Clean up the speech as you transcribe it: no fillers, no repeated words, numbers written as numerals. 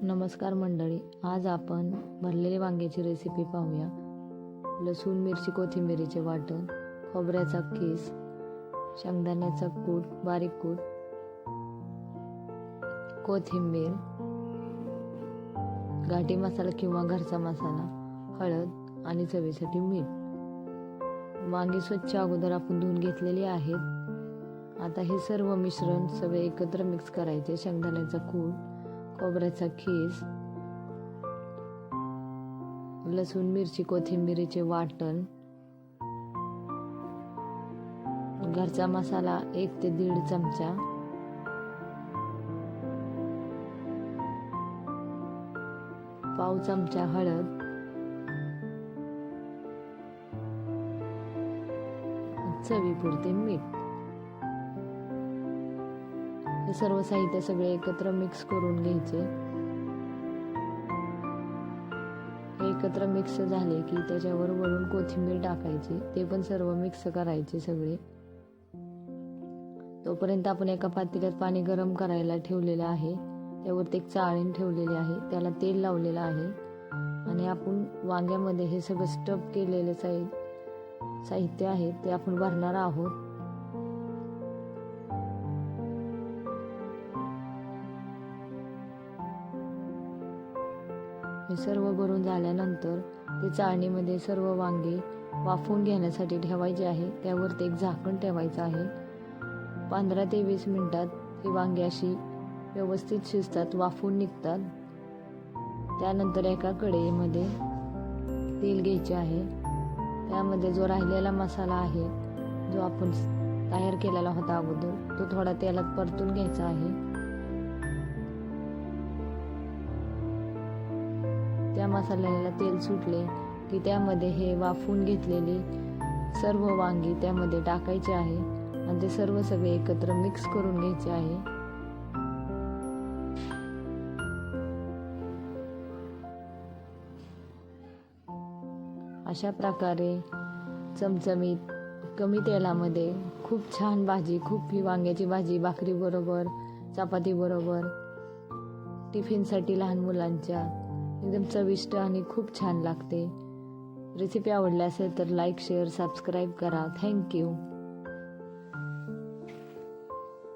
नमस्कार मंडळी, आज आपण भरलेली वांग्याची रेसिपी पाहूया. लसूण, मिरची, कोथिंबीरीचे वाटण, खोबऱ्याचा कीस, शेंगदाण्याचा कूट, बारीक कूट, कोथिंबीर, घाटी मसाला किंवा घरचा मसाला, हळद आणि चवीसाठी मीठ. वांगी स्वच्छ अगोदर आपण धुवून घेतलेली आहेत. आता हे सर्व मिश्रण सगळे एकत्र मिक्स करायचे. शेंगदाण्याचा कूट, खोबऱ्याचा खीस, लसूण, मिरची, कोथिंबीरीचे वाटण, घरचा मसाला 1 ते 1.5 चमचा, पाव चमचा हळद, चवीपुरते मीठ. हे सर्व साहित्य सगळे एकत्र मिक्स करून घ्यायचे. एकत्र मिक्स झाले की त्याच्यावर वरून कोथिंबीर टाकायची. ते पण सर्व मिक्स करायचे सगळे. तोपर्यंत आपण एका पातेल्यात पाणी गरम करायला ठेवलेलं आहे. त्यावरती एक चाळण ठेवलेली आहे, त्याला तेल लावलेलं आहे आणि आपण वांग्यामध्ये हे सगळं स्टफ केलेले साहित्य आहे ते आपण भरणार आहोत. हे सर्व भरून झाल्यानंतर ते चाळणीमध्ये सर्व वांगे वाफवून घेण्यासाठी ठेवायचे आहे. त्यावरती एक झाकण ठेवायचं आहे. 15 ते 20 मिनिटात ही वांगी अशी व्यवस्थित शिजतात, वाफवून निघतात. त्यानंतर एका कढईमध्ये तेल घ्यायचे आहे. त्यामध्ये जो राहिलेला मसाला आहे, जो आपण तयार केलेला होता अगोदर, तो थोडा तेलात परतून घ्यायचा आहे. त्या मसाल्याला तेल सुटले की त्यामध्ये हे वाफवून घेतलेली सर्व वांगी त्यामध्ये टाकायचे आहे आणि ते सर्व सगळे एकत्र मिक्स करून घ्यायचे आहे. अशा प्रकारे चमचमीत कमी तेलामध्ये खूप छान भाजी, खूप ही वांग्याची भाजी भाकरी बरोबर, चपाती बरोबर, टिफिनसाठी लहान मुलांच्या एकदम चविष्ट आणि खूप छान लागते. रेसिपी आवडली असेल तर लाईक, शेअर, सबस्क्राईब करा. थँक्यू.